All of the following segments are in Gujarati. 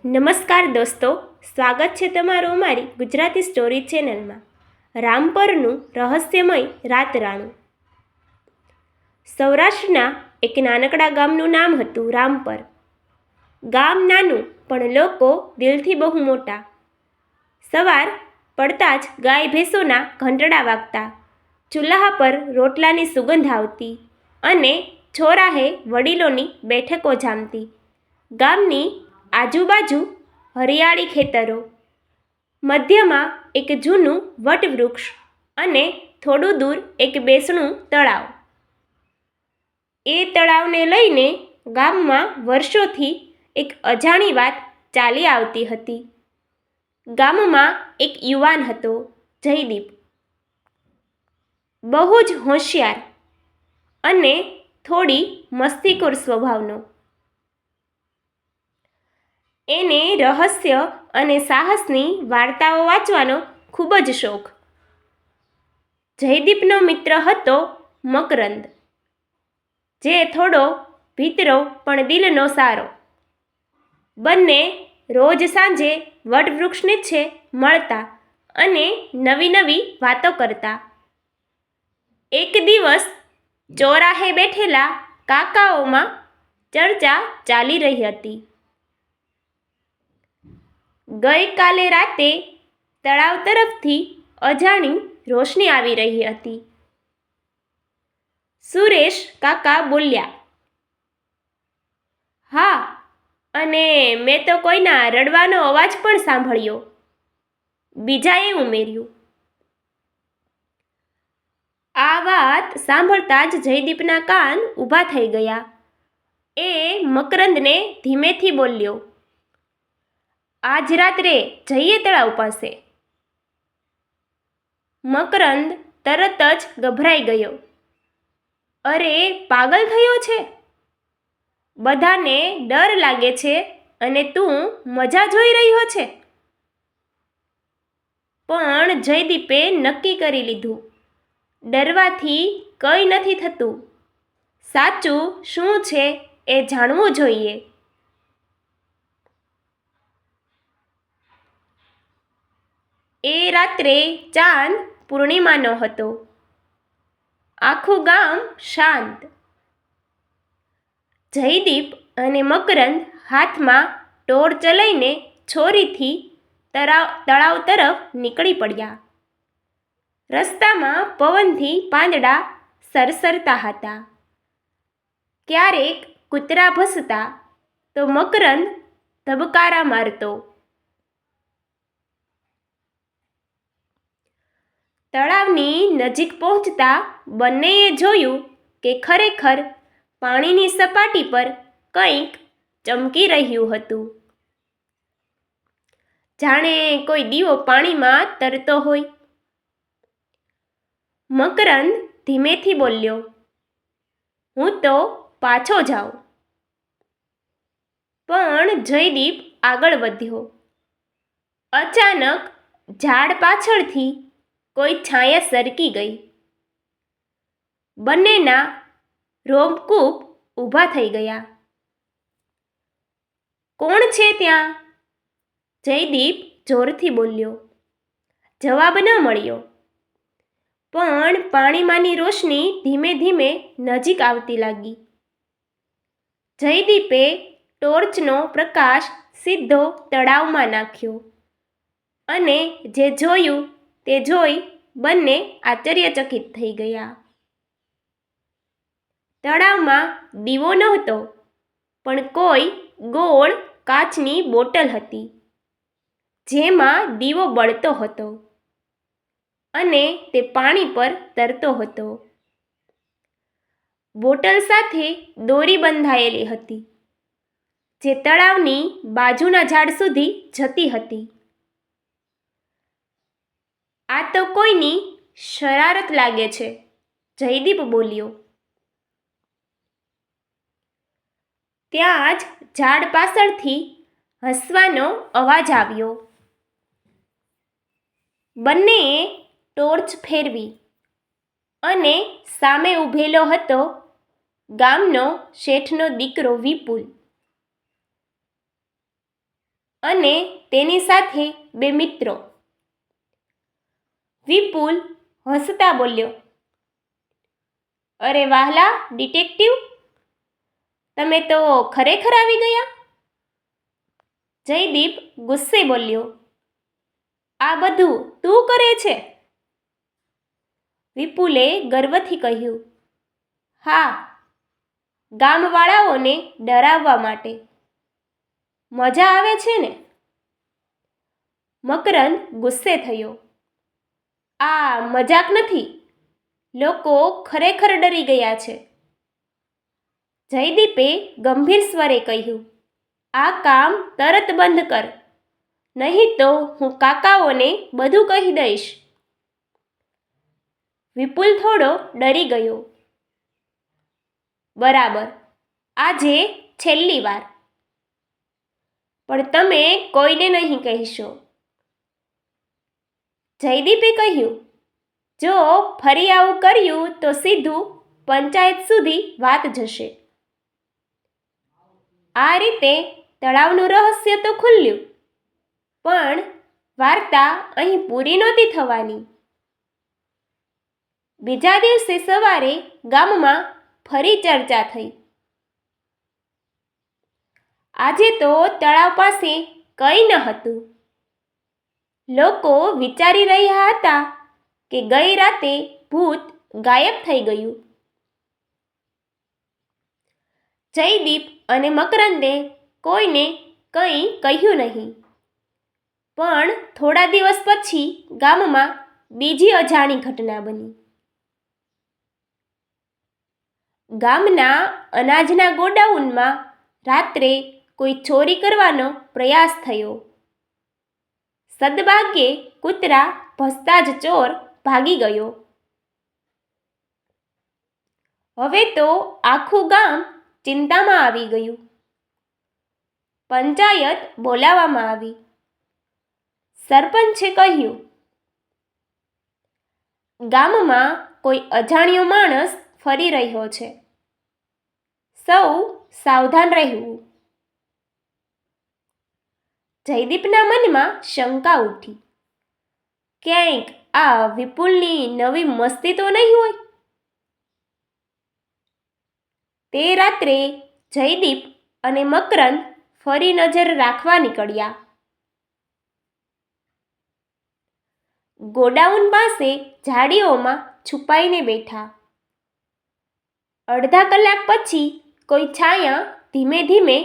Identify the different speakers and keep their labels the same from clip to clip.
Speaker 1: નમસ્કાર દોસ્તો, સ્વાગત છે તમારું અમારી ગુજરાતી સ્ટોરી ચેનલમાં. રામપરનું રહસ્યમય રાતરાણું. સૌરાષ્ટ્રના એક નાનકડા ગામનું નામ હતું રામપર. ગામ નાનું પણ લોકો દિલથી બહુ મોટા. સવાર પડતા જ ગાય ભેંસોના ઘંટડા વાગતા, ચૂલ્હા પર રોટલાની સુગંધ આવતી અને ચોરાહે વડીલોની બેઠકો જામતી. ગામની આજુબાજુ હરિયાળી ખેતરો, મધ્યમાં એક જૂનું વટવૃક્ષ અને થોડું દૂર એક બેસણું તળાવ. એ તળાવને લઈને ગામમાં વર્ષોથી એક અજાણી વાત ચાલી આવતી હતી. ગામમાં એક યુવાન હતો, જયદીપ. બહુ જ હોશિયાર અને થોડી મસ્તીખોર સ્વભાવનો. એને રહસ્ય અને સાહસની વાર્તાઓ વાંચવાનો ખૂબ જ શોખ. જયદીપનો મિત્ર હતો મકરંદ, જે થોડો ભીતરો પણ દિલનો સારો. બંને રોજ સાંજે વટવૃક્ષ નીચે મળતા અને નવી નવી વાતો કરતા. એક દિવસ ચોરાહે બેઠેલા કાકાઓમાં ચર્ચા ચાલી રહી હતી. ગઈકાલે રાતે તળાવ તરફથી અજાણી રોશની આવી રહી હતી. સુરેશ કાકા બોલ્યા, "હા, અને મેં તો કોઈના રડવાનો અવાજ પણ સાંભળ્યો." બીજાએ ઉમેર્યું. આ વાત સાંભળતા જ જયદીપના કાન ઊભા થઈ ગયા. એ મકરંદને ધીમેથી બોલ્યો, "આજ રાત્રે જઈએ તળાવ પાસે." મકરંદ તરત જ ગભરાઈ ગયો. "અરે, પાગલ થયો છે? બધાને ડર લાગે છે અને તું મજા જોઈ રહ્યો છે." પણ જયદીપે નક્કી કરી લીધું, ડરવાથી કંઈ નથી થતું. સાચું શું છે એ જાણવું જોઈએ. એ રાત્રે ચાંદ પૂર્ણિમાનો હતો. આખું ગામ શાંત. જયદીપ અને મકરંદ હાથમાં ટોર્ચ લઈને છોરીથી તળાવ તરફ નીકળી પડ્યા. રસ્તામાં પવનથી પાંદડા સરસરતા હતા. ક્યારેક કૂતરા ભસતા તો મકરંદ ધબકારા મારતો. તળાવની નજીક પહોંચતા બંનેએ જોયું કે ખરેખર પાણીની સપાટી પર કંઈક ચમકી રહ્યું હતું. જાણે કોઈ દીવો પાણીમાં તરતો હોય. મકરંદ ધીમેથી બોલ્યો, "હું તો પાછો જાઉં." પણ જયદીપ આગળ વધ્યો. અચાનક ઝાડ પાછળથી કોઈ છાયા સરકી ગઈ. બંનેના રોમકૂપ ઊભા થઈ ગયા. "કોણ છે ત્યાં?" જયદીપ જોરથી બોલ્યો. જવાબ ન મળ્યો. પણ પાણીમાંની રોશની ધીમે ધીમે નજીક આવતી લાગી. જયદીપે ટોર્ચનો પ્રકાશ સીધો તળાવમાં નાખ્યો અને જે જોયું તે જોઈ બંને આશ્ચર્યચકિત થઈ ગયા. તળાવમાં દીવો નહોતો, પણ કોઈ ગોળ કાચની બોટલ હતી, જેમાં દીવો બળતો હતો અને તે પાણી પર તરતો હતો. બોટલ સાથે દોરી બંધાયેલી હતી, જે તળાવની બાજુના ઝાડ સુધી જતી હતી. "આ તો કોઈની શરારત લાગે છે," જયદીપ બોલ્યો. ત્યાં જ ઝાડ પાછળથી હસવાનો અવાજ આવ્યો. બંનેએ ટોર્ચ ફેરવી અને સામે ઊભેલો હતો ગામનો શેઠનો દીકરો વિપુલ. અને તેની સાથે 2 મિત્રો. વિપુલ હસતા બોલ્યો, અરે વાહલા ડિટેક્ટિવ, તમે તો ખરેખર આવી ગયા. જયદીપ ગુસ્સે બોલ્યો, આ બધું તું કરે છે? વિપુલે ગર્વથી કહ્યું, હા, ગામવાળાઓને ડરાવવા માટે. મજા આવે છે ને? મકરંદ ગુસ્સે થયો, આ મજાક નથી, લોકો ખરેખર ડરી ગયા છે. જયદીપે ગંભીર સ્વરે કહ્યું, આ કામ તરત બંધ કર, નહીં તો હું કાકાઓને બધું કહી દઈશ. વિપુલ થોડો ડરી ગયો. બરાબર, આજે છેલ્લી વાર. પણ તમે કોઈને નહીં કહેશો. જયદીપે કહ્યું, જો ફરી આવું કર્યું તો સીધું પંચાયત સુધી વાત જશે. આ રીતે તળાવનું રહસ્ય તો ખુલ્યું, પણ વાર્તા અહીં પૂરી નહોતી થવાની. બીજા દિવસે સવારે ગામમાં ફરી ચર્ચા થઈ. આજે તો તળાવ પાસે કંઈ ન હતું. લોકો વિચારી રહ્યા હતા કે ગઈ રાતે ભૂત ગાયબ થઈ ગયું. જયદીપ અને મકરંદે કોઈને કંઈ કહ્યું નહીં. પણ થોડા દિવસ પછી ગામમાં બીજી અજાણી ઘટના બની. ગામના અનાજના ગોડાઉનમાં રાત્રે કોઈ ચોરી કરવાનો પ્રયાસ થયો. સદભાગ્યે કૂતરા ભસતા જ ચોર ભાગી ગયો. હવે તો આખું ગામ ચિંતામાં આવી ગયું. પંચાયત બોલાવવામાં આવી. સરપંચે કહ્યું, ગામમાં કોઈ અજાણ્યો માણસ ફરી રહ્યો છે. સૌ સાવધાન રહેવું. જયદીપના મનમાં શંકા ઉઠી. ક્યાંક આ વિપુલની નવી મસ્તી તો નહીં હોય? તે રાત્રે જયદીપ અને મકરંદ ફરી નજર રાખવા નીકળ્યા. ગોડાઉન પાસે ઝાડીઓમાં છુપાઈને બેઠા. અડધા કલાક પછી કોઈ છાયા ધીમે ધીમે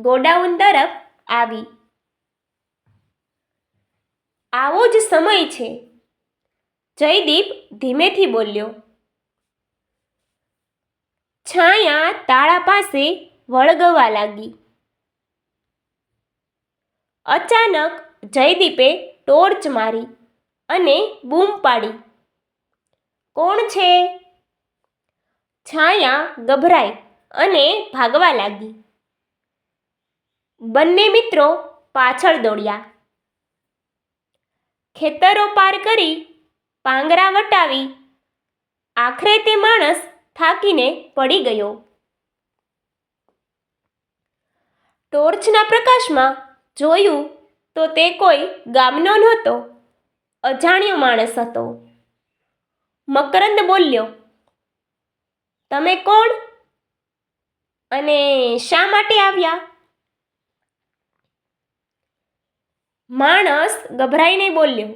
Speaker 1: ગોડાઉન તરફ આવી. આવો જ સમય છે, જયદીપ ધીમેથી બોલ્યો. છાયા તાળા પાસે વળગવા લાગી. અચાનક જયદીપે ટોર્ચ મારી અને બૂમ પાડી, કોણ છે? છાયા ગભરાઈ અને ભાગવા લાગી. બંને મિત્રો પાછળ દોડ્યા. ખેતરો પાર કરી, પાંગરા વટાવી, આખરે તે માણસ થાકીને પડી ગયો. ટોર્ચના પ્રકાશમાં જોયું તો તે કોઈ ગામનો નહોતો, અજાણ્યો માણસ હતો. મકરંદ બોલ્યો, તમે કોણ અને શા માટે આવ્યા? માણસ ગભરાઈને બોલ્યો,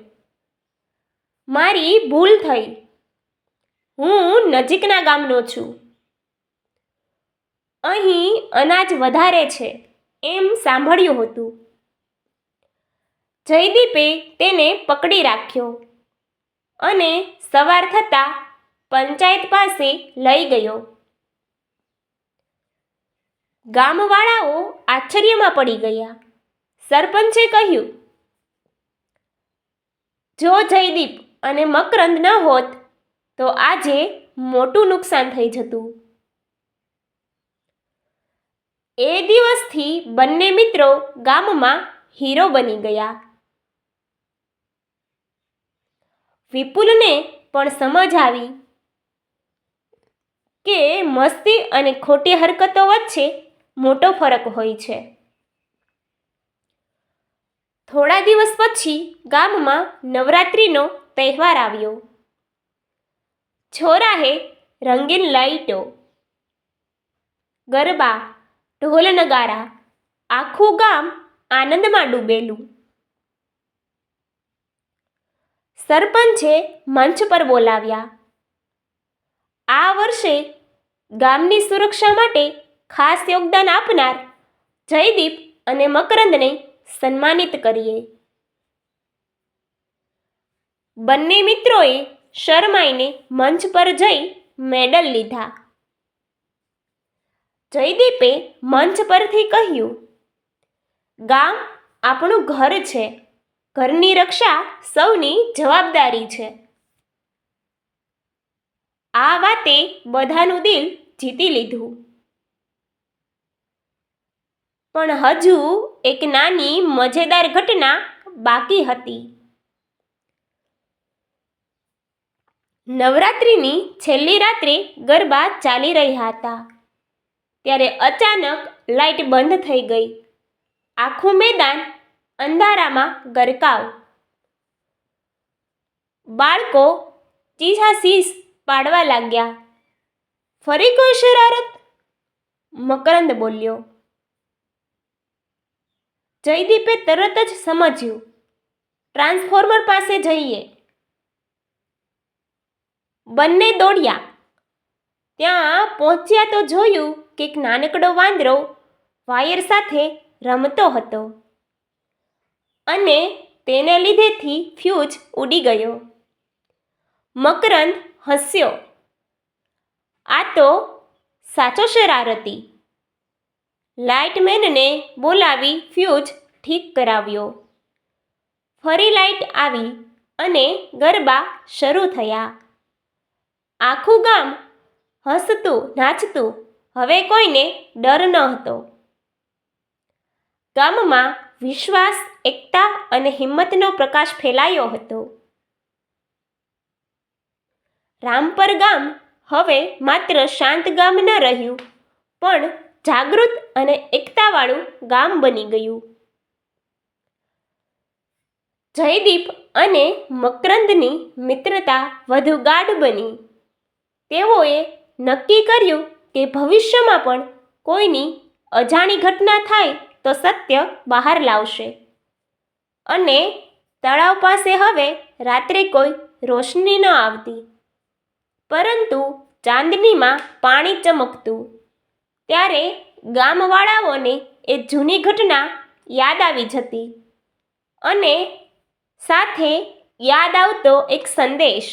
Speaker 1: મારી ભૂલ થઈ. હું નજીકના ગામનો છું. અહીં અનાજ વધારે છે એમ સાંભળ્યું હતું. જયદીપે તેને પકડી રાખ્યો અને સવાર થતાં પંચાયત પાસે લઈ ગયો. ગામવાળાઓ આશ્ચર્યમાં પડી ગયા. સરપંચે કહ્યું, જો જયદીપ અને મકરંદ ન હોત તો આજે મોટું નુકસાન થઈ જતું. એ દિવસથી બંને મિત્રો ગામમાં હીરો બની ગયા. વિપુલને પણ સમજ આવી કે મસ્તી અને ખોટી હરકતો વચ્ચે મોટો ફરક હોય છે. થોડા દિવસ પછી ગામમાં નવરાત્રિનો તહેવાર આવ્યો. છોરાહે રંગીન લાઈટો, ગરબા, ઢોલ નગારા, આખું ગામ આનંદમાં ડૂબેલું. સરપંચે મંચ પર બોલાવ્યા. આ વર્ષે ગામની સુરક્ષા માટે ખાસ યોગદાન આપનાર જયદીપ અને મકરંદને સન્માનિત કરીએ. બંને મિત્રોએ શરમાઈને મંચ પર જઈ મેડલ લીધા. જયદીપે મંચ પરથી કહ્યું, ગામ આપણું ઘર છે. ઘરની રક્ષા સૌની જવાબદારી છે. આ વાતે બધાનું દિલ જીતી લીધું. પણ હજુ એક નાની મજેદાર ઘટના બાકી હતી. નવરાત્રિની છેલ્લી રાત્રે ગરબા ચાલી રહ્યા હતા. ત્યારે અચાનક લાઈટ બંધ થઈ ગઈ. આખું મેદાન અંધારામાં ગરકાવ. બાળકો ચીસાચીસ પાડવા લાગ્યા. ફરી કોઈ શરારત? મકરંદ બોલ્યો. જયદીપે તરત જ સમજ્યું. ટ્રાન્સફોર્મર પાસે જઈએ. બંને દોડ્યા. ત્યાં પહોંચ્યા તો જોયું કે એક નાનકડો વાંદરો વાયર સાથે રમતો હતો અને તેને લીધેથી ફ્યુઝ ઉડી ગયો. મકરંદ હસ્યો. આ તો સાચો શરારતી. લાઇટમેનને બોલાવી ફ્યુઝ ઠીક કરાવ્યો. ફરી લાઇટ આવી અને ગરબા શરૂ થયા. આખું ગામ હસતું નાચતું. હવે કોઈને ડર ન હતો. ગામમાં વિશ્વાસ, એકતા અને હિંમતનો પ્રકાશ ફેલાયો હતો. રામપર ગામ હવે માત્ર શાંત ગામ ન રહ્યું, પણ જાગૃત અને એકતાવાળું ગામ બની ગયું. જયદીપ અને મકરંદની મિત્રતા વધુ ગાઢ બની. તેઓએ નક્કી કર્યું કે ભવિષ્યમાં પણ કોઈની અજાણી ઘટના થાય તો સત્ય બહાર લાવશે. અને તળાવ પાસે હવે રાત્રે કોઈ રોશની ન આવતી, પરંતુ ચાંદનીમાં પાણી ચમકતું. ત્યારે ગામવાળાઓને એ જૂની ઘટના યાદ આવી જતી અને સાથે યાદ આવતો એક સંદેશ: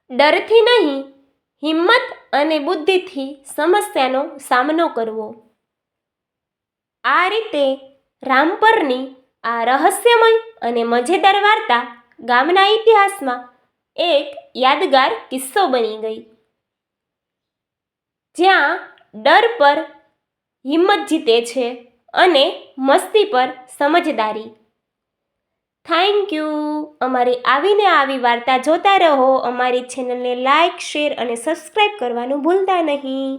Speaker 1: ડરથી નહીં, હિંમત અને બુદ્ધિથી સમસ્યાનો સામનો કરવો. આ રીતે રામપરની આ રહસ્યમય અને મજેદાર વાર્તા ગામના ઇતિહાસમાં એક યાદગાર કિસ્સો બની ગઈ, જ્યાં ડર પર હિંમત જીતે છે અને મસ્તી પર સમજદારી. Thank you. અમારી આવીને આવી વાર્તા જોતા રહો. અમારી ચેનલને લાઇક, શેર અને સબસ્ક્રાઈબ કરવાનું ભૂલતા નહીં.